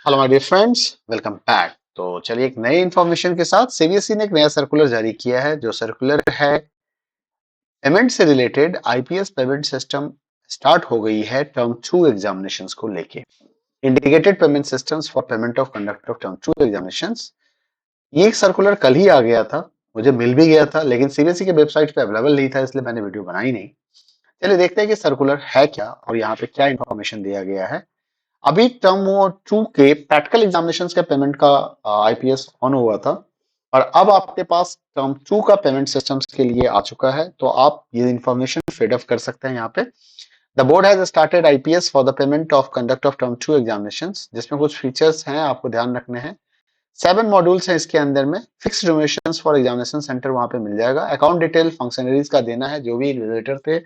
Hello my dear friends, welcome back. तो चलिए एक नई इन्फॉर्मेशन के साथ सीबीएसई ने एक नया सर्कुलर जारी किया है। जो सर्कुलर है पेमेंट से related, IPS payment system start हो गई है टर्म 2 एग्जामिनेशंस को लेके। Integrated payment systems for payment of conduct of term 2 examinations. ये एक सर्कुलर कल ही आ गया था, मुझे मिल भी गया था, लेकिन सीबीएसई के वेबसाइट पे अवेलेबल नहीं था, इसलिए मैंने वीडियो बनाई नहीं। चलिए देखते हैं कि सर्कुलर है क्या और यहाँ पे क्या इन्फॉर्मेशन दिया गया है। अभी टर्म 2 के प्रैक्टिकल एग्जामिनेशंस का पेमेंट का आईपीएस ऑन हुआ था और अब आपके पास टर्म 2 का पेमेंट सिस्टम्स के लिए आ चुका है, तो आप ये इंफॉर्मेशन फीड अप कर सकते हैं यहाँ पे। The board has started IPS for the payment of conduct of term 2 examinations, जिसमें कुछ फीचर्स हैं आपको ध्यान रखने हैं। 7 मॉड्यूल्स हैं इसके अंदर में। Fix donations for examination centre वहां पे मिल जाएगा। अकाउंट डिटेल फंक्शनरीज का देना है, जो भी विजिटर थे,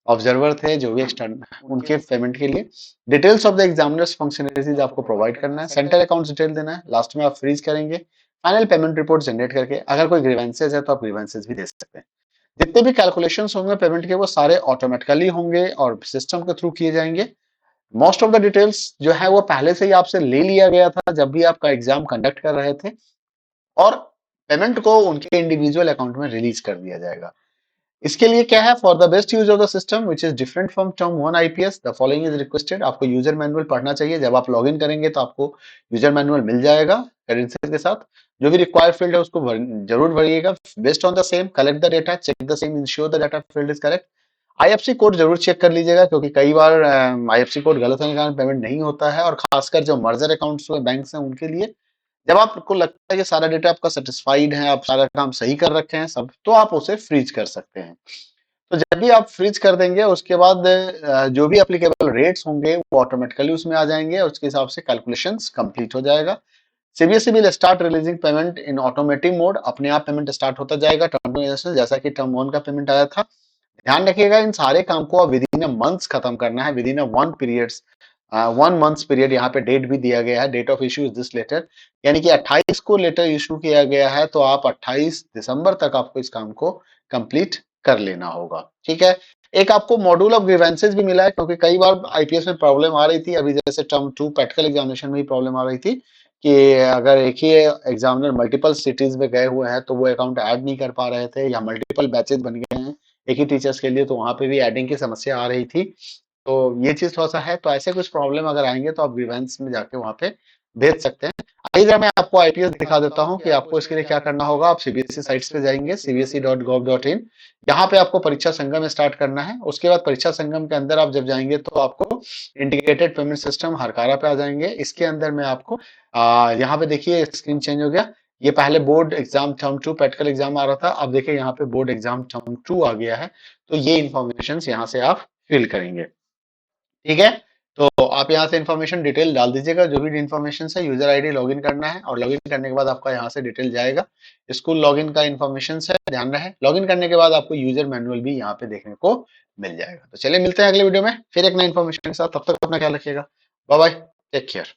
ऑब्जर्वर थे, जो भी एक्सटर्न, उनके पेमेंट के लिए details of the examiners functionalities आपको प्रोवाइड करना है। सेंटर अकाउंट डिटेल देना है। लास्ट में आप फ्रीज करेंगे फाइनल पेमेंट रिपोर्ट जनरेट करके। अगर कोई ग्रीवेंसेज है तो आप ग्रीवेंसेज भी दे सकते हैं। जितने भी कैलकुलेशंस होंगे पेमेंट के, वो सारे ऑटोमेटिकली होंगे और सिस्टम के थ्रू किए जाएंगे। मोस्ट ऑफ द डिटेल्स जो है वो पहले से ही आपसे ले लिया गया था जब भी आपका एग्जाम कंडक्ट कर रहे थे, और पेमेंट को उनके इंडिविजुअल अकाउंट में रिलीज कर दिया जाएगा। इसके लिए क्या है, for the best use of the system which is different from term 1 IPS, the following is requested. आपको यूजर मैनुअल पढ़ना चाहिए। जब आप लॉगिन करेंगे तो आपको यूजर मैनुअल मिल जाएगा क्रेडेंशियल के साथ। जो भी रिक्वायर्ड फील्ड है उसको जरूर भरिएगा। Based on the same collect the data, check the same, ensure the data field is correct. IFC code जरूर चेक कर लीजिएगा, क्योंकि कई बार आईएफसी कोड गलत होने के कारण पेमेंट नहीं होता है, और खासकर जो मर्जर अकाउंट्स बैंक हैं उनके लिए। जब आपको लगता है कि सारा डेटा आपका सेटिस्फाइड है, आप सारा काम सही कर रखे हैं सब, तो आप उसे फ्रीज कर सकते हैं। तो जब भी आप फ्रीज कर देंगे उसके बाद जो भी एप्लीकेबल रेट्स होंगे वो ऑटोमेटिकली उसमें आ जाएंगे और उसके हिसाब से कैलकुलेशंस कंप्लीट हो जाएगा। CBSE will start releasing payment in automatic mode. अपने आप पेमेंट स्टार्ट होता जाएगा टर्म टू, जैसा कि टर्म 1 का पेमेंट आया था। ध्यान रखिएगा, इन सारे काम को विद इन अ मंथ्स खत्म करना है, within a 1 months period. यहाँ पे डेट भी दिया गया है, date of issue is this letter, यानी कि 28 को लेटर इशू किया गया है, तो आप 28 दिसंबर तक आपको इस काम को कंप्लीट कर लेना होगा। ठीक है। एक आपको मॉड्यूल ऑफ ग्रीवेंसेज भी मिला है, क्योंकि कई बार आईपीएस में प्रॉब्लम आ रही थी। अभी जैसे टर्म 2 प्रैक्टिकल एग्जामिनेशन में ही प्रॉब्लम आ रही थी कि अगर एक ही एग्जामिनर मल्टीपल सिटीज में गए हुए हैं तो वो अकाउंट ऐड नहीं कर पा रहे थे, या मल्टीपल बैचेज बन गए हैं एक ही टीचर्स के लिए, तो वहां पे भी एडिंग की समस्या आ रही थी। तो ये चीज थोड़ा सा है, तो ऐसे कुछ प्रॉब्लम अगर आएंगे तो आप ग्रीवेंस में जाके वहां पे भेज सकते हैं। आइए जरा मैं आपको आईपीएस दिखा देता हूँ कि आपको इसके लिए क्या करना होगा। आप सीबीएसई साइट्स पे जाएंगे, cbse.gov.in। यहाँ पे आपको परीक्षा संगम स्टार्ट करना है। उसके बाद परीक्षा संगम के अंदर आप जब जाएंगे तो आपको इंटीग्रेटेड पेमेंट सिस्टम हरकारा पे आ जाएंगे। इसके अंदर में आपको यहाँ पे देखिए स्क्रीन चेंज हो गया। ये पहले board exam term 2 practical exam आ रहा था, अब देखिए यहाँ पे बोर्ड एग्जाम टर्म 2 आ गया है। तो ये इंफॉर्मेशन यहाँ से आप फिल करेंगे। ठीक है। तो आप यहाँ से इंफॉर्मेशन डिटेल डाल दीजिएगा, जो भी इंफॉर्मेशन है। यूजर आईडी लॉगिन करना है, और लॉगिन करने के बाद आपका यहाँ से डिटेल जाएगा। स्कूल लॉगिन का इंफॉर्मेशन है, ध्यान रहे। लॉगिन करने के बाद आपको यूजर मैनुअल भी यहाँ पे देखने को मिल जाएगा। तो चलिए मिलते हैं अगले वीडियो में फिर एक नई इंफॉर्मेशन के साथ। तब तक अपना ख्याल रखिएगा। Bye bye, take care.